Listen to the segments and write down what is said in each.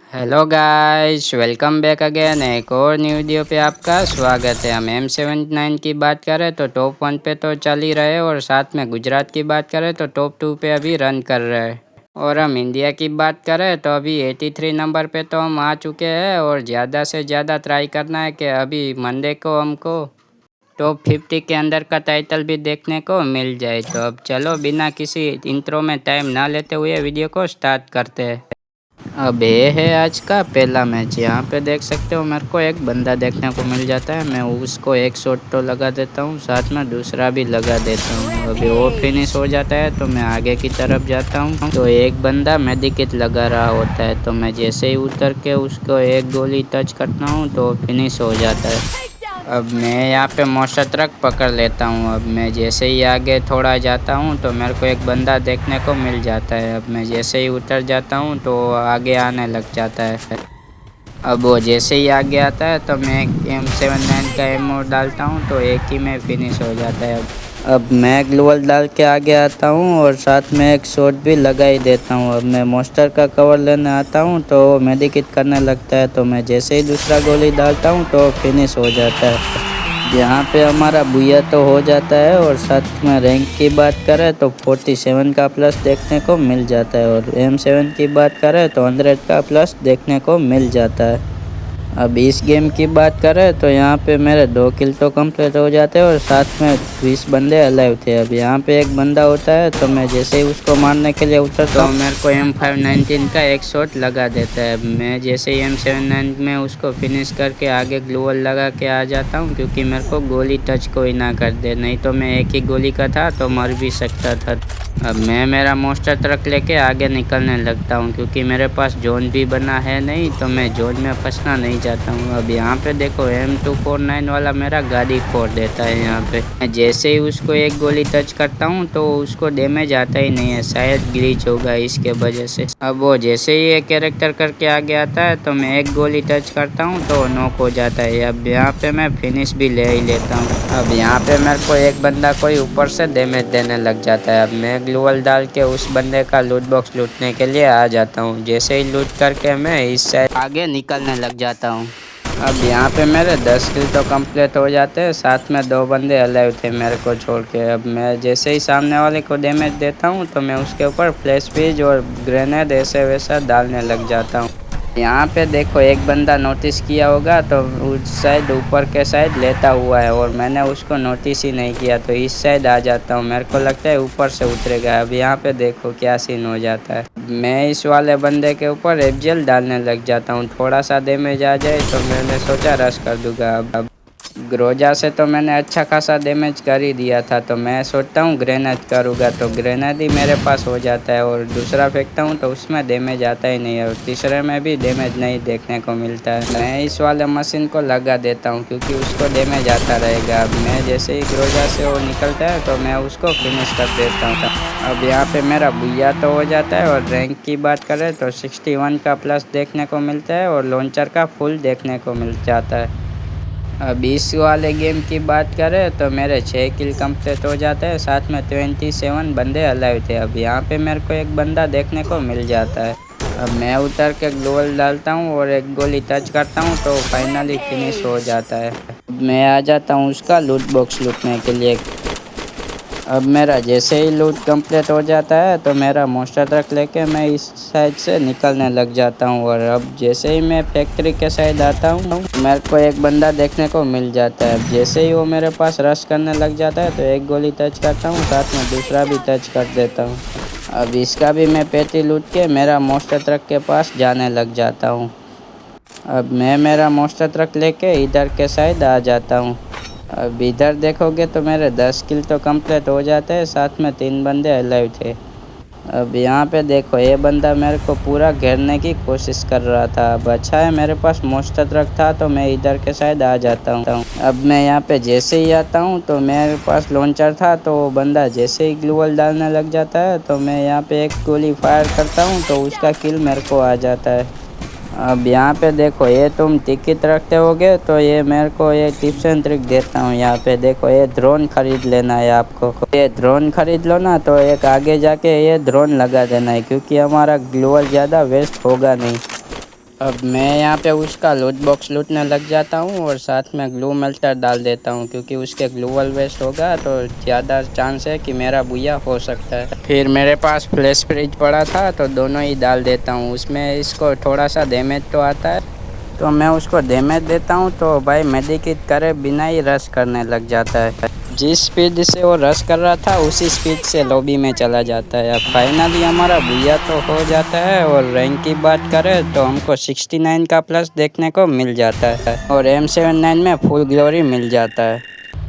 Hello guys, welcome back again. एक और new video पे आपका स्वागत है। हम M79 की बात करें तो टॉप 1 पे तो चल ही रहे, और साथ में गुजरात की बात करें तो टॉप 2 पे अभी रन कर रहे हैं। और हम इंडिया की बात करें तो अभी 83 नंबर पे तो हम आ चुके हैं, और ज़्यादा से ज़्यादा ट्राई करना है कि अभी मंडे को हमको टॉप 50 के अंदर का टाइटल भी देखने को मिल जाए। तो अब चलो बिना किसी इंट्रो में टाइम ना लेते हुए वीडियो को स्टार्ट करते हैं। अब ये है आज का पहला मैच। यहाँ पे देख सकते हो मेरे को एक बंदा देखने को मिल जाता है। मैं उसको एक शॉट तो लगा देता हूँ, साथ में दूसरा भी लगा देता हूँ। अभी वो फिनिश हो जाता है तो मैं आगे की तरफ जाता हूँ, तो एक बंदा मेडिकेट लगा रहा होता है। तो मैं जैसे ही उतर के उसको एक गोली टच करता हूँ तो फिनिश हो जाता है। अब मैं यहाँ पे मोस्टर ट्रक पकड़ लेता हूँ। अब मैं जैसे ही आगे थोड़ा जाता हूँ तो मेरे को एक बंदा देखने को मिल जाता है। अब मैं जैसे ही उतर जाता हूँ तो आगे आने लग जाता है। अब वो जैसे ही आगे आता है तो मैं M79 का एमओ डालता हूँ तो एक ही में फिनिश हो जाता है। अब मैं ग्लोवल डाल के आगे आता हूँ और साथ में एक शॉट भी लगा ही देता हूँ। अब मैं मोस्टर का कवर लेने आता हूँ तो मेडिकेट करने लगता है, तो मैं जैसे ही दूसरा गोली डालता हूँ तो फिनिश हो जाता है। यहाँ पे हमारा बुया तो हो जाता है, और साथ में रैंक की बात करें तो 47 का प्लस देखने को मिल जाता है, और M7 की बात करें तो 100 का प्लस देखने को मिल जाता है। अब इस गेम की बात करें तो यहाँ पे मेरे 2 किल तो कंप्लीट हो जाते हैं, और साथ में 20 बंदे अलाइव थे। अब यहाँ पे एक बंदा होता है तो मैं जैसे ही उसको मारने के लिए उतरता हूँ मेरे को M519 का एक शॉट लगा देता है। मैं जैसे ही M79 में उसको फिनिश करके आगे ग्लोवल लगा के आ जाता हूँ, क्योंकि मेरे को गोली टच कोई ना कर दे, नहीं तो मैं एक ही गोली का था तो मर भी सकता था। अब मैं मेरा मोस्टर ट्रक लेके आगे निकलने लगता हूँ, क्योंकि मेरे पास जोन भी बना है नहीं, तो मैं जोन में फंसना नहीं चाहता हूँ। अब यहाँ पे देखो M249 वाला मेरा गाड़ी फोड़ देता है। यहाँ पे मैं जैसे ही उसको एक गोली टच करता हूँ तो उसको डैमेज आता ही नहीं है, शायद ग्लिच होगा इसके वजह से। अब वो जैसे ही एक कैरेक्टर करके आगे आता है तो मैं एक गोली टच करता हूँ तो नॉक हो जाता है। अब यहाँ पे मैं फिनिश भी ले ही लेता हूँ। अब यहाँ पे मेरे को एक बंदा कोई ऊपर से डैमेज देने लग जाता है। अब मैं ग्लूवल डाल के उस बंदे का लूट बॉक्स लूटने के लिए आ जाता हूँ। जैसे ही लूट करके मैं इस साइड आगे निकलने लग जाता हूँ। अब यहाँ पे मेरे 10 किल तो कंप्लीट हो जाते हैं, साथ में 2 बंदे अलाइव थे मेरे को छोड़ के। अब मैं जैसे ही सामने वाले को डैमेज देता हूँ तो मैं उसके ऊपर फ्लैश बीज और ग्रेनेड ऐसे वैसा डालने लग जाता हूँ। यहाँ पे देखो एक बंदा नोटिस किया होगा तो उस साइड ऊपर के साइड लेटा हुआ है, और मैंने उसको नोटिस ही नहीं किया, तो इस साइड आ जाता हूँ। मेरे को लगता है ऊपर से उतरेगा। अब यहाँ पे देखो क्या सीन हो जाता है। मैं इस वाले बंदे के ऊपर एफजेल डालने लग जाता हूँ। थोड़ा सा डैमेज आ जाए तो मैंने सोचा रश कर दूंगा। अब ग्रोजा से तो मैंने अच्छा खासा डैमेज कर ही दिया था, तो मैं सोचता हूँ ग्रेनेड करूँगा, तो ग्रेनेड ही मेरे पास हो जाता है, और दूसरा फेंकता हूँ तो उसमें डैमेज आता ही नहीं है, और तीसरे में भी डैमेज नहीं देखने को मिलता है। मैं इस वाले मशीन को लगा देता हूँ क्योंकि उसको डैमेज आता रहेगा। अब मैं जैसे ही ग्रोजा से वो निकलता है तो मैं उसको फिनिश कर देता हूँ। अब यहाँ पे मेरा बुया तो हो जाता है, और रैंक की बात करें तो 61 का प्लस देखने को मिलता है, और लॉन्चर का फुल देखने को मिल जाता है। अब इस वाले गेम की बात करें तो मेरे 6 किल कंप्लीट हो जाते हैं, साथ में 27 बंदे अलाइव थे। अब यहाँ पे मेरे को एक बंदा देखने को मिल जाता है। अब मैं उतर के ग्लोवल डालता हूँ और एक गोली टच करता हूँ तो फाइनली फिनिश हो जाता है। अब मैं आ जाता हूँ उसका लूट बॉक्स लूटने के लिए। अब मेरा जैसे ही लूट कंप्लीट हो जाता है तो मेरा मोस्टर ट्रक लेके मैं इस साइड से निकलने लग जाता हूँ, और अब जैसे ही मैं फैक्ट्री के साइड आता हूँ मेरे को एक बंदा देखने को मिल जाता है। अब जैसे ही वो मेरे पास रश करने लग जाता है तो एक गोली टच करता हूँ, साथ में दूसरा भी टच कर देता हूँ। अब इसका भी मैं पेटी लूट के मेरा मोस्टर ट्रक के पास जाने लग जाता हूँ। अब मैं मेरा मोस्टर ट्रक लेके इधर के साइड आ जाता हूँ। अब इधर देखोगे तो मेरे 10 किल तो कंप्लीट हो जाते हैं, साथ में 3 बंदे अलाइव थे। अब यहाँ पे देखो ये बंदा मेरे को पूरा घेरने की कोशिश कर रहा था। अब अच्छा है मेरे पास मोस्टर ट्रक था तो मैं इधर के साइड आ जाता हूँ। अब मैं यहाँ पे जैसे ही आता हूँ तो मेरे पास लॉन्चर था, तो वो बंदा जैसे ही ग्लूवल डालने लग जाता है तो मैं यहाँ पे एक गोली फायर करता हूँ तो उसका किल मेरे को आ जाता है। अब यहाँ पे देखो ये तुम टिकट रखते होगे तो ये मेरे को ये टिप्स एंड ट्रिक देता हूँ। यहाँ पे देखो ये ड्रोन खरीद लेना है आपको। ये ड्रोन खरीद लो ना तो एक आगे जाके ये ड्रोन लगा देना है, क्योंकि हमारा ग्लोअल ज़्यादा वेस्ट होगा नहीं। अब मैं यहाँ पे उसका लूट बॉक्स लूटने लग जाता हूँ और साथ में ग्लू मेल्टर डाल देता हूँ, क्योंकि उसके ग्लूवल वेस्ट होगा तो ज़्यादा चांस है कि मेरा बुया हो सकता है। फिर मेरे पास फ्लैश फ्रिज पड़ा था तो दोनों ही डाल देता हूँ। उसमें इसको थोड़ा सा डैमेज तो आता है तो मैं उसको डैमेज देता हूँ, तो भाई मेडिकेट करे बिना ही रश करने लग जाता है। जिस स्पीड से वो रश कर रहा था उसी स्पीड से लॉबी में चला जाता है। अब फाइनली हमारा बुया तो हो जाता है और रैंक की बात करें तो हमको 69 का प्लस देखने को मिल जाता है और M79 में फुल ग्लोरी मिल जाता है।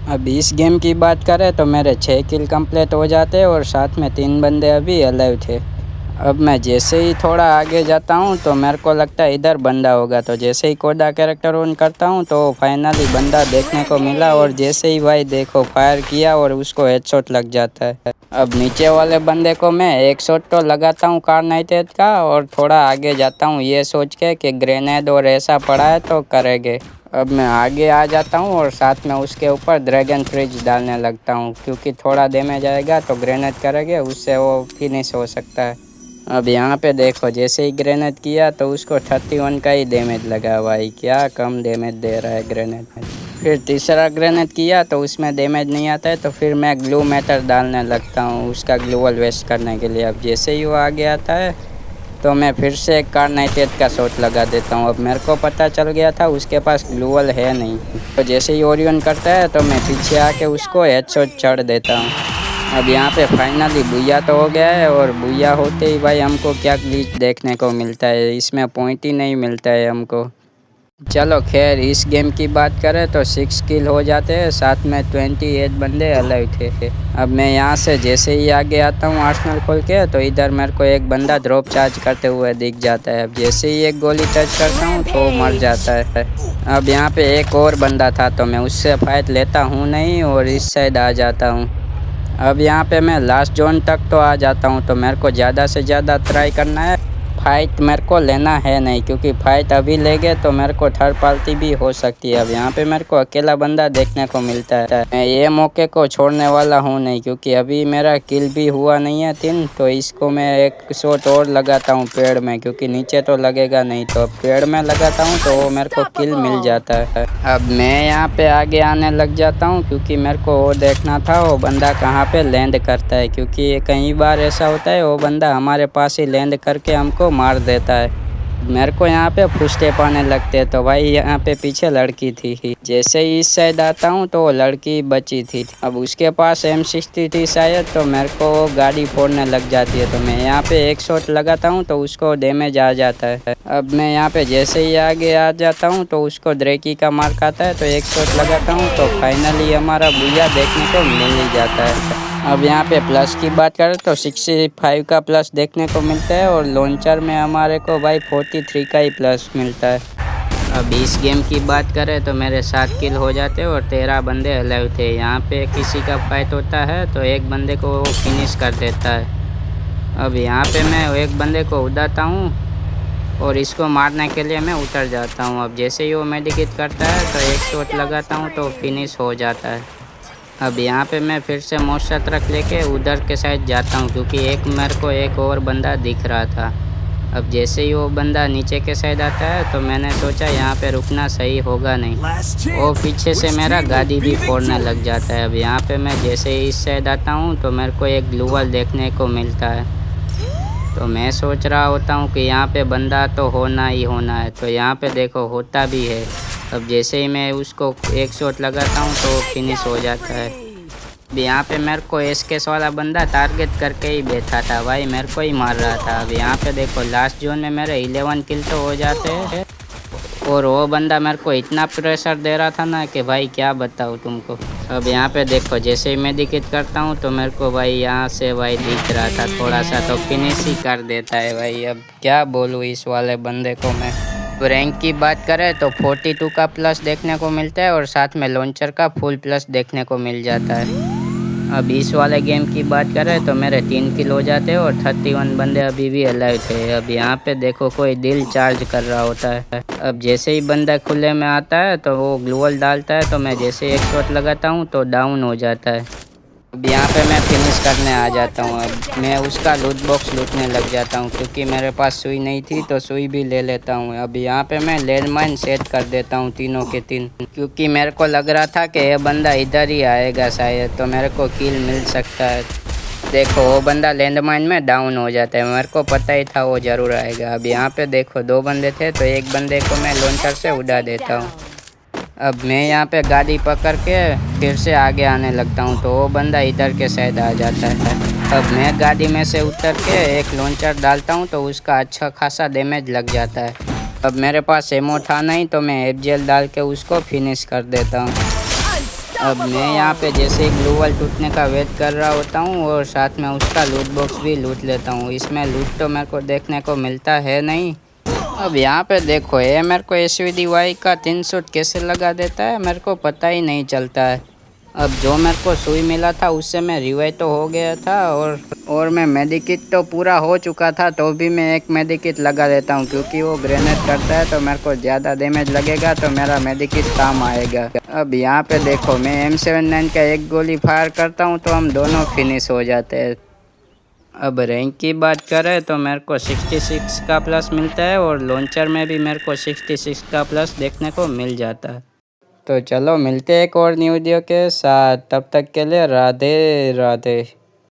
अब इस गेम की बात करें तो मेरे 6 किल कंप्लीट हो जाते हैं और साथ में 3 बंदे अभी अलाइव थे। अब मैं जैसे ही थोड़ा आगे जाता हूँ तो मेरे को लगता है इधर बंदा होगा, तो जैसे ही कोडा कैरेक्टर ऑन करता हूँ तो फाइनली बंदा देखने को मिला और जैसे ही भाई देखो फायर किया और उसको हेडशॉट लग जाता है। अब नीचे वाले बंदे को मैं एक शॉट तो लगाता हूँ कार98 का और थोड़ा आगे जाता हूँ ये सोच के कि ग्रेनेड और ऐसा पड़ा है तो करेंगे। अब मैं आगे आ जाता हूँ और साथ में उसके ऊपर ड्रैगन फ्रिज डालने लगता हूँ, क्योंकि थोड़ा डैमेज आएगा तो ग्रेनेड करेंगे उससे वो फिनिश हो सकता है। अब यहाँ पे देखो जैसे ही ग्रेनेड किया तो उसको 31 का ही डैमेज लगा। भाई क्या कम डैमेज दे रहा है ग्रेनेड। फिर तीसरा ग्रेनेड किया तो उसमें डैमेज नहीं आता है, तो फिर मैं ग्लू मेटर डालने लगता हूँ उसका ग्लूवल वेस्ट करने के लिए। अब जैसे ही वो आगे आता है तो मैं फिर से एक कार98 का शॉट लगा देता हूँ। अब मेरे को पता चल गया था उसके पास ग्लूवल है नहीं, तो जैसे ही ओरियन करता है तो मैं पीछे आके उसको हेडशॉट चढ़ देता हूँ। अब यहाँ पे फाइनली बुया तो हो गया है और बुया होते ही भाई हमको क्या ग्लिच देखने को मिलता है, इसमें पॉइंट ही नहीं मिलता है हमको। चलो खैर इस गेम की बात करें तो 6 किल हो जाते हैं, साथ में 28 बंदे अलाइव थे। अब मैं यहाँ से जैसे ही आगे आता हूँ आर्सेनल खोल के तो इधर मेरे को एक बंदा ड्रॉप चार्ज करते हुए दिख जाता है। अब जैसे ही एक गोली टच करता हूँ तो मर जाता है। अब यहाँ पे एक और बंदा था तो मैं उससे फाइट लेता हूँ नहीं और इस साइड आ जाता हूँ। अब यहाँ पे मैं लास्ट जोन तक तो आ जाता हूँ, तो मेरे को ज़्यादा से ज़्यादा ट्राई करना है। फाइट मेरे को लेना है नहीं, क्योंकि फाइट अभी ले गए तो मेरे को थर्ड पार्टी भी हो सकती है। अब यहाँ पे मेरे को अकेला बंदा देखने को मिलता है। मैं ये मौके को छोड़ने वाला हूँ नहीं, क्योंकि अभी मेरा किल भी हुआ नहीं है 3, तो इसको मैं एक शॉट और लगाता हूँ पेड़ में, क्योंकि नीचे तो लगेगा नहीं, तो पेड़ में लगाता हूँ तो वो मेरे को किल मिल जाता है। अब मैं यहाँ पे आगे आने लग जाता हूँ, क्योंकि मेरे को वो देखना था वो बंदा कहाँ पे लैंड करता है, क्योंकि कई बार ऐसा होता है वो बंदा हमारे पास ही लैंड करके हमको मार देता है। मेरे को यहाँ पे फुस्टेप आने लगते हैं, तो भाई यहाँ पे पीछे लड़की थी। जैसे ही इस साइड आता हूँ तो वो लड़की बची थी। अब उसके पास M60 थी शायद, तो मेरे को गाड़ी फोड़ने लग जाती है, तो मैं यहाँ पे एक शॉट लगाता हूँ तो उसको डैमेज आ जाता है। अब मैं यहाँ पे जैसे ही आगे आ जाता हूँ तो उसको ड्रेकी का मार खाता है, तो एक शॉट लगाता हूँ तो फाइनली हमारा बुया देखने को मिल ही जाता है। अब यहाँ पे प्लस की बात करें तो 65 का प्लस देखने को मिलता है और लॉन्चर में हमारे को भाई 43 का ही प्लस मिलता है। अब इस गेम की बात करें तो मेरे 7 किल हो जाते हैं और 13 बंदे अलाइव थे। यहाँ पे किसी का फाइट होता है तो एक बंदे को वो फिनिश कर देता है। अब यहाँ पे मैं एक बंदे को उड़ाता हूँ और इसको मारने के लिए मैं उतर जाता हूँ। अब जैसे ही वो मेडिकेट करता है तो एक शॉट लगाता हूँ तो फिनिश हो जाता है। अब यहाँ पे मैं फिर से मोस्टर ट्रक लेके उधर के साइड जाता हूँ, क्योंकि मेरे को एक और बंदा दिख रहा था। अब जैसे ही वो बंदा नीचे के साइड आता है तो मैंने सोचा यहाँ पे रुकना सही होगा नहीं, वो पीछे से मेरा गाड़ी भी फोड़ने लग जाता है। अब यहाँ पे मैं जैसे ही इस साइड आता हूँ तो मेरे को एक ग्लूवल देखने को मिलता है, तो मैं सोच रहा होता हूँ कि यहाँ पे बंदा तो होना ही होना है, तो यहाँ पे देखो होता भी है। अब जैसे ही मैं उसको एक शॉट लगाता हूँ तो फिनिश हो जाता है। अब यहाँ पे मेरे को एसकेस वाला बंदा टारगेट करके ही बैठा था, भाई मेरे को ही मार रहा था। अब यहाँ पे देखो लास्ट जोन में मेरे 11 किल तो हो जाते हैं और वो बंदा मेरे को इतना प्रेशर दे रहा था ना कि भाई क्या बताऊँ तुमको। अब यहाँ पे देखो जैसे ही मैं मेडिकेट करता हूँ तो मेरे को भाई यहाँ से भाई दिख रहा था थोड़ा सा, तो फिनिश ही कर देता है भाई। अब क्या बोलूँ इस वाले बंदे को मैं। रैंक की बात करें तो 42 का प्लस देखने को मिलता है और साथ में लॉन्चर का फुल प्लस देखने को मिल जाता है। अब इस वाले गेम की बात करें तो मेरे 3 किल हो जाते हैं और 31 बंदे अभी भी अलाइव थे। अब यहाँ पे देखो कोई दिल चार्ज कर रहा होता है। अब जैसे ही बंदा खुले में आता है तो वो ग्लूवल डालता है, तो मैं जैसे एक शॉट लगाता हूँ तो डाउन हो जाता है। अब यहाँ पे मैं फिनिश करने आ जाता हूँ। अब मैं उसका लूट बॉक्स लूटने लग जाता हूँ क्योंकि मेरे पास सुई नहीं थी तो सुई भी ले लेता हूँ। अब यहाँ पे मैं लैंडमाइन सेट कर देता हूँ तीनों के तीन, क्योंकि मेरे को लग रहा था कि ये बंदा इधर ही आएगा शायद, तो मेरे को किल मिल सकता है। देखो वो बंदा लैंडमाइन में डाउन हो जाता है, मेरे को पता ही था वो ज़रूर आएगा। अब यहाँ पे देखो दो बंदे थे तो एक बंदे को मैं लॉन्चर से उड़ा देता हूँ। अब मैं यहाँ पे गाड़ी पकड़ के फिर से आगे आने लगता हूँ तो वो बंदा इधर के साइड आ जाता है। अब मैं गाड़ी में से उतर के एक लॉन्चर डालता हूँ तो उसका अच्छा खासा डैमेज लग जाता है। अब मेरे पास एमो था नहीं तो मैं एफजेल डाल के उसको फिनिश कर देता हूँ। अब मैं यहाँ पे जैसे ही ग्लू वॉल टूटने का वेट कर रहा होता हूँ और साथ में उसका लूट बॉक्स भी लूट लेता हूँ। इसमें लूट तो मेरे को देखने को मिलता है नहीं। अब यहाँ पे देखो ये मेरे को SVDY का 3 शॉट कैसे लगा देता है, मेरे को पता ही नहीं चलता है। अब जो मेरे को सुई मिला था उससे मैं रिवाइव तो हो गया था और मैं मेडिकिट तो पूरा हो चुका था, तो भी मैं एक मेडिकिट लगा देता हूँ क्योंकि वो ग्रेनेड करता है तो मेरे को ज़्यादा डैमेज लगेगा तो मेरा मेडिकिट काम आएगा। अब यहाँ पे देखो मैं M79 का एक गोली फायर करता हूँ तो हम दोनों फिनिश हो जाते हैं। अब रैंक की बात करें तो मेरे को 66 का प्लस मिलता है और लॉन्चर में भी मेरे को 66 का प्लस देखने को मिल जाता है। तो चलो मिलते हैं एक और न्यू वीडियो के साथ, तब तक के लिए राधे राधे।